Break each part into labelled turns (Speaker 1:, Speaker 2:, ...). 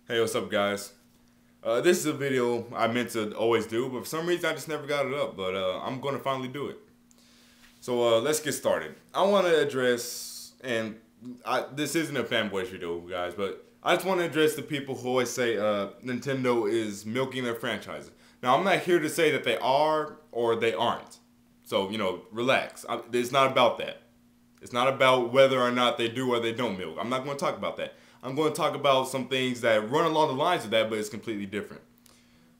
Speaker 1: Hey, what's up, guys? This is a video I meant to always do, but for some reason I just never got it up. But I'm going to finally do it. So let's get started. I want to address, and this isn't a fanboys video, guys, but I just want to address the people who always say Nintendo is milking their franchises. Now, I'm not here to say that they are or they aren't. So, relax. It's not about that. It's not about whether or not they do or they don't milk. I'm not going to talk about that. I'm going to talk about some things that run along the lines of that, but it's completely different.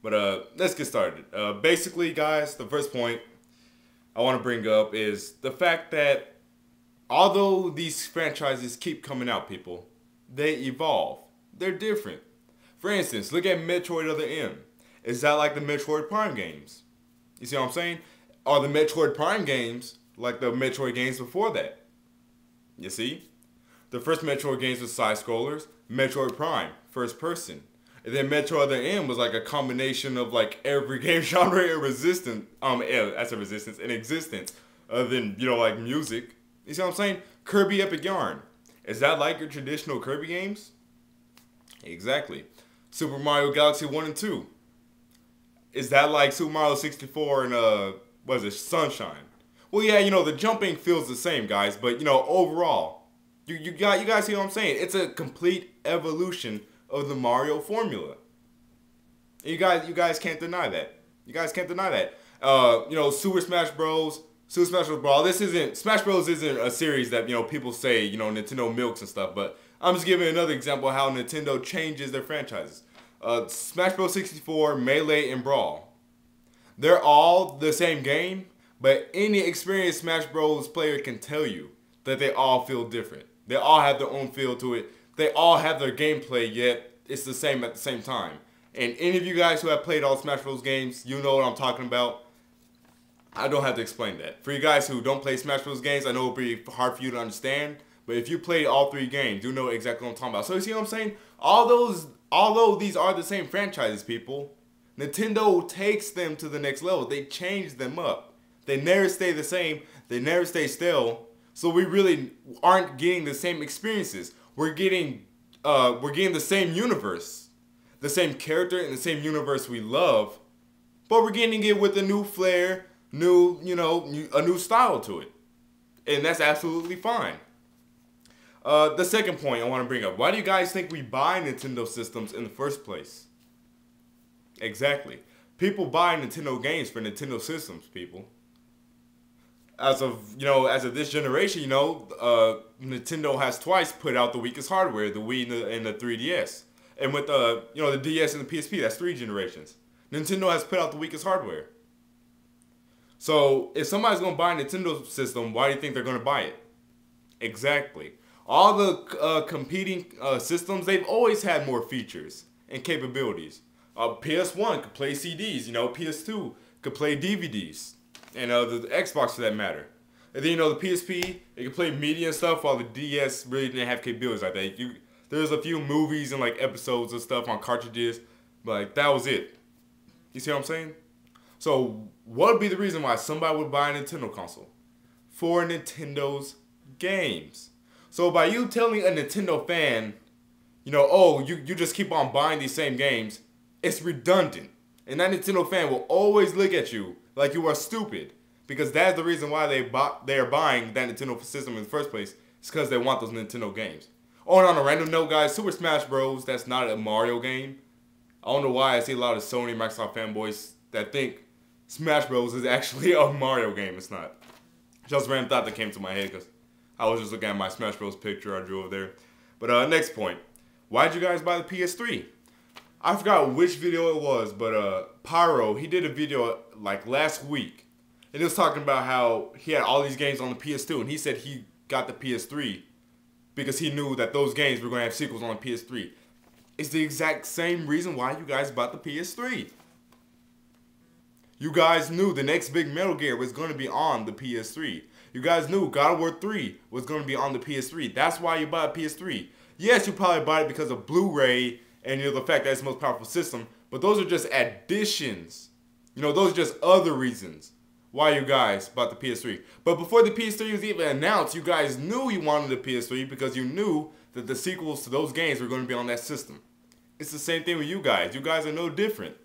Speaker 1: But let's get started. Basically, guys, the first point I want to bring up is the fact that although these franchises keep coming out, people, they evolve. They're different. For instance, look at Metroid Other M. Is that like the Metroid Prime games? You see what I'm saying? Are the Metroid Prime games like the Metroid games before that? You see? The first Metroid games were side-scrollers. Metroid Prime, first person. And then Metroid Other M was like a combination of like every game genre in resistance. That's a resistance in existence. Other than, like music. You see what I'm saying? Kirby Epic Yarn. Is that like your traditional Kirby games? Exactly. Super Mario Galaxy 1 and 2. Is that like Super Mario 64 and what is it, Sunshine? Well, yeah, the jumping feels the same, guys, but overall, you guys see what I'm saying? It's a complete evolution of the Mario formula. You guys can't deny that. You guys can't deny that. Super Smash Bros. Super Smash Bros. Brawl. Smash Bros. Isn't a series that people say Nintendo milks and stuff, but I'm just giving another example of how Nintendo changes their franchises. Smash Bros. 64, Melee, and Brawl. They're all the same game, but any experienced Smash Bros. Player can tell you that they all feel different. They all have their own feel to it. They all have their gameplay, yet it's the same at the same time. And any of you guys who have played all Smash Bros. Games, you know what I'm talking about. I don't have to explain that. For you guys who don't play Smash Bros. Games, I know it'll be hard for you to understand. But if you play all three games, you know exactly what I'm talking about. So you see what I'm saying? Although these are the same franchises, people, Nintendo takes them to the next level. They change them up. They never stay the same. They never stay still. So we really aren't getting the same experiences. We're getting the same universe, the same character in the same universe we love, but we're getting it with a new flair, a new style to it, and that's absolutely fine. The second point I want to bring up: why do you guys think we buy Nintendo systems in the first place? Exactly, people buy Nintendo games for Nintendo systems, people. As of this generation, Nintendo has twice put out the weakest hardware, the Wii and the 3DS. And with the DS and the PSP, that's 3 generations. Nintendo has put out the weakest hardware. So if somebody's gonna buy a Nintendo system, why do you think they're gonna buy it? Exactly. All the competing systems, they've always had more features and capabilities. PS1 could play CDs, PS2 could play DVDs. And the Xbox for that matter. And then the PSP, it could play media and stuff, while the DS really didn't have capabilities like that. There's a few movies and like episodes and stuff on cartridges, but like that was it. You see what I'm saying? So what would be the reason why somebody would buy a Nintendo console? For Nintendo's games. So by you telling a Nintendo fan, oh, you just keep on buying these same games, it's redundant. And that Nintendo fan will always look at you like you are stupid, because that's the reason why they are buying that Nintendo system in the first place. It's because they want those Nintendo games. Oh, and on a random note, guys, Super Smash Bros. That's not a Mario game. I don't know why I see a lot of Sony and Microsoft fanboys that think Smash Bros. Is actually a Mario game. It's not. Just a random thought that came to my head because I was just looking at my Smash Bros. Picture I drew over there. But next point. Why did you guys buy the PS3? I forgot which video it was, but Pyro, he did a video like last week, and he was talking about how he had all these games on the PS2, and he said he got the PS3 because he knew that those games were going to have sequels on the PS3. It's the exact same reason why you guys bought the PS3. You guys knew the next big Metal Gear was going to be on the PS3. You guys knew God of War 3 was going to be on the PS3. That's why you bought a PS3. Yes, you probably bought it because of Blu-ray and the fact that it's the most powerful system, but those are just additions. Those are just other reasons why you guys bought the PS3. But before the PS3 was even announced, you guys knew you wanted the PS3 because you knew that the sequels to those games were going to be on that system. It's the same thing with you guys. You guys are no different.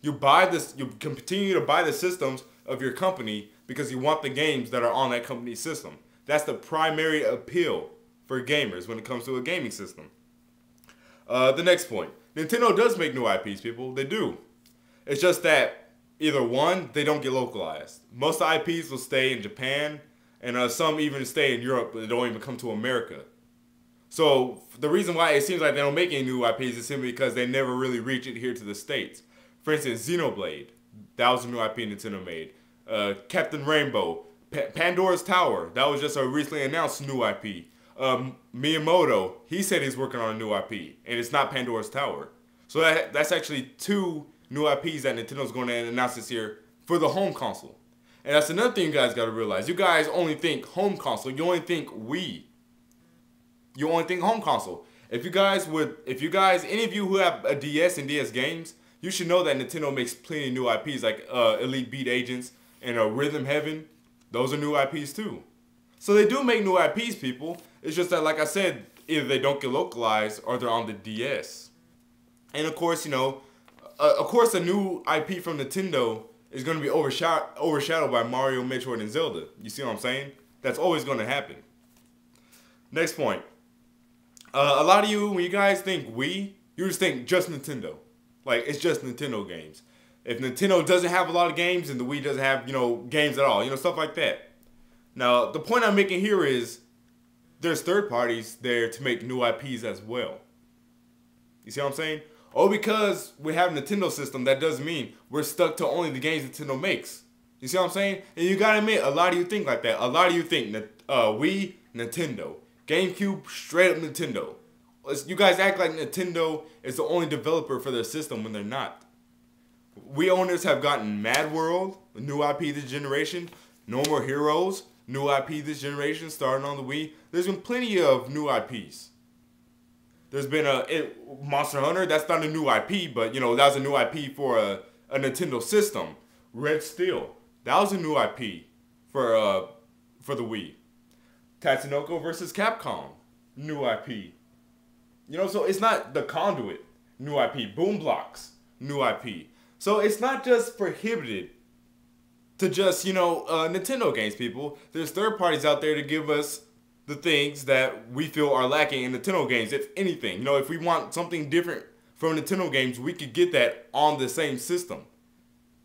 Speaker 1: You buy this, you continue to buy the systems of your company because you want the games that are on that company's system. That's the primary appeal for gamers when it comes to a gaming system. The next point. Nintendo does make new IPs, people. They do. It's just that either one, they don't get localized. Most of the IPs will stay in Japan, and some even stay in Europe, but they don't even come to America. So the reason why it seems like they don't make any new IPs is simply because they never really reach it here to the States. For instance, Xenoblade, that was a new IP Nintendo made. Captain Rainbow, Pandora's Tower, that was just a recently announced new IP. Miyamoto, he said he's working on a new IP, and it's not Pandora's Tower. So that's actually 2 new IPs that Nintendo's going to announce this year for the home console. And that's another thing you guys got to realize. You guys only think home console. You only think Wii. You only think home console. Any of you who have a DS and DS games, you should know that Nintendo makes plenty of new IPs like Elite Beat Agents and Rhythm Heaven. Those are new IPs too. So they do make new IPs, people. It's just that, like I said, either they don't get localized or they're on the DS. And of course, a new IP from Nintendo is going to be overshadowed by Mario, Metroid, and Zelda. You see what I'm saying? That's always going to happen. Next point. A lot of you, when you guys think Wii, you just think just Nintendo. Like, it's just Nintendo games. If Nintendo doesn't have a lot of games, and the Wii doesn't have, games at all. Stuff like that. Now, the point I'm making here is there's third parties there to make new IPs as well. You see what I'm saying? Oh, because we have a Nintendo system, that doesn't mean we're stuck to only the games Nintendo makes. You see what I'm saying? And you gotta admit, a lot of you think like that. A lot of you think Wii, Nintendo. GameCube, straight up Nintendo. You guys act like Nintendo is the only developer for their system when they're not. Wii owners have gotten Mad World, a new IP this generation. No More Heroes, new IP this generation, starting on the Wii. There's been plenty of new IPs. There's been Monster Hunter, that's not a new IP, but that was a new IP for a Nintendo system. Red Steel, that was a new IP for the Wii. Tatsunoko vs. Capcom, new IP. So it's not The Conduit, new IP. Boom Blocks, new IP. So it's not just prohibited to just, Nintendo games, people. There's third parties out there to give us the things that we feel are lacking in Nintendo games, if anything. If we want something different from Nintendo games, we could get that on the same system.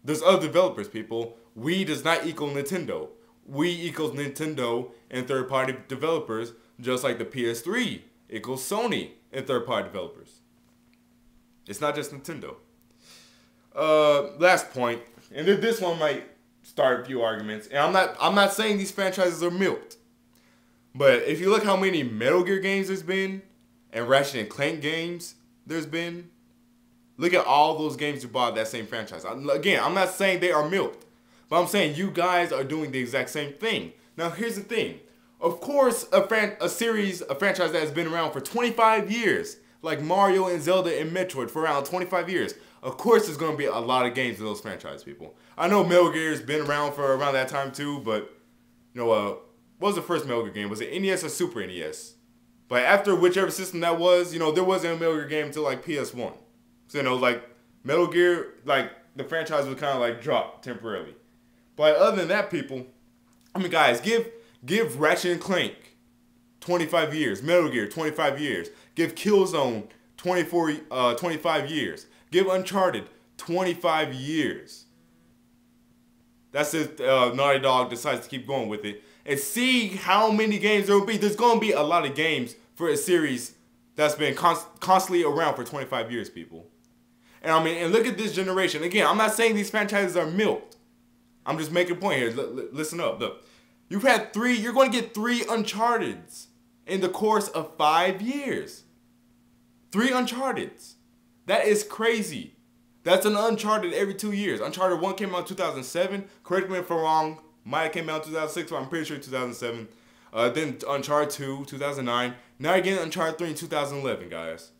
Speaker 1: There's other developers, people. Wii does not equal Nintendo. Wii equals Nintendo and third-party developers, just like the PS3 equals Sony and third-party developers. It's not just Nintendo. Last point, and this one might start a few arguments. And I'm not saying these franchises are milked, but if you look how many Metal Gear games there's been and Ratchet and Clank games there's been, look at all those games you bought that same franchise. Again, I'm not saying they are milked, but I'm saying you guys are doing the exact same thing. Now, here's the thing. Of course, a franchise that has been around for 25 years, like Mario and Zelda and Metroid for around 25 years, of course there's going to be a lot of games in those franchise, people. I know Metal Gear's been around for around that time too, but, what was the first Metal Gear game? Was it NES or Super NES? But after whichever system that was, there wasn't a Metal Gear game until like PS1. So, like, Metal Gear, like, the franchise was kind of like dropped temporarily. But other than that, people, guys, give Ratchet and Clank 25 years. Metal Gear, 25 years. Give Killzone 25 years. Give Uncharted 25 years. That's if Naughty Dog decides to keep going with it. And see how many games there will be. There's going to be a lot of games for a series that's been constantly around for 25 years, people. And and look at this generation. Again, I'm not saying these franchises are milked. I'm just making a point here. Listen up. Look. You're going to get 3 Uncharteds in the course of 5 years. 3 Uncharteds. That is crazy. That's an Uncharted every 2 years. Uncharted 1 came out in 2007. Correct me if I'm wrong. Might have came out in 2006, but I'm pretty sure 2007. Then Uncharted 2, 2009. Now again, Uncharted 3 in 2011, guys.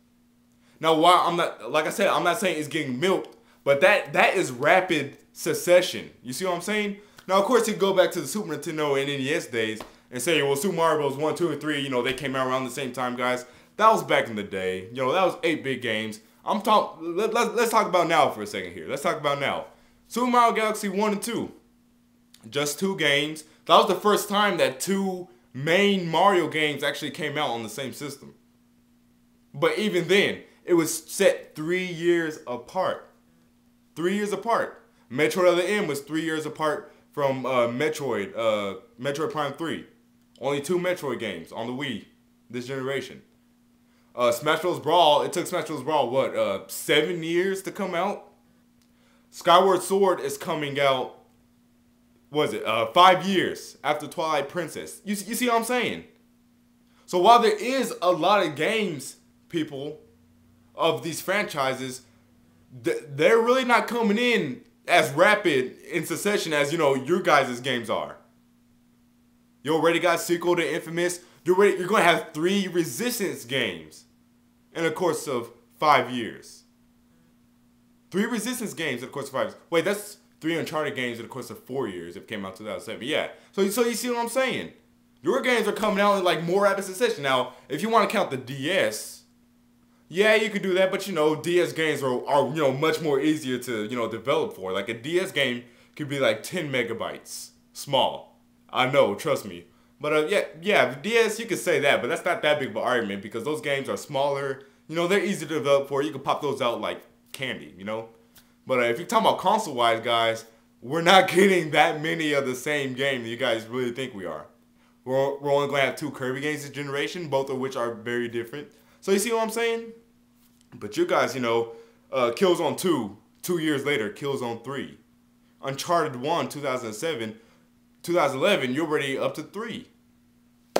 Speaker 1: Now, while I'm not saying it's getting milked, but that is rapid succession. You see what I'm saying? Now, of course, you go back to the Super Nintendo and NES days and say, well, Super Mario Bros. 1, 2, and 3, they came out around the same time, guys. That was back in the day. That was 8-bit games. Let's talk about now for a second here. Let's talk about now. Super Mario Galaxy 1 and 2. Just 2 games. That was the first time that 2 main Mario games actually came out on the same system. But even then, it was set 3 years apart. 3 years apart. Metroid Other M was 3 years apart from Metroid Prime 3. Only 2 Metroid games on the Wii this generation. Smash Bros. Brawl, it took Smash Bros. Brawl, what, 7 years to come out? Skyward Sword is coming out, what is it, 5 years after Twilight Princess. You see what I'm saying? So while there is a lot of games, people, of these franchises, they're really not coming in as rapid in succession as, you know, your guys' games are. You already got sequel to Infamous. You're going to have 3 Resistance games in the course of 5 years. 3 Resistance games in the course of 5 years. Wait, that's 3 Uncharted games in the course of 4 years. It came out in 2007. Yeah. So you see what I'm saying? Your games are coming out in like more rapid succession. Now, if you want to count the DS, yeah, you could do that. But you know, DS games are you know, much more easier to, you know, develop for. Like a DS game could be like 10 megabytes small. I know, trust me. But yeah, the DS, you could say that, but that's not that big of an argument because those games are smaller. You know, they're easy to develop for. You can pop those out like candy, you know. But if you're talking about console-wise, guys, we're not getting that many of the same game that you guys really think we are. We're only going to have 2 Kirby games this generation, both of which are very different. So you see what I'm saying? But you guys, you know, Killzone 2, 2 years later, Killzone 3. Uncharted 1, 2007. 2011, you're already up to 3.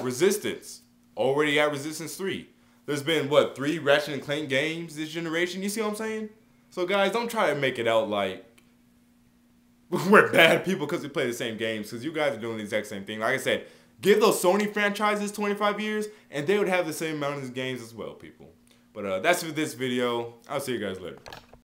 Speaker 1: Resistance, already at Resistance 3. There's been, what, 3 Ratchet and Clank games this generation? You see what I'm saying? So guys, don't try to make it out like we're bad people because we play the same games, because you guys are doing the exact same thing. Like I said, give those Sony franchises 25 years, and they would have the same amount of games as well, people. But that's for this video. I'll see you guys later.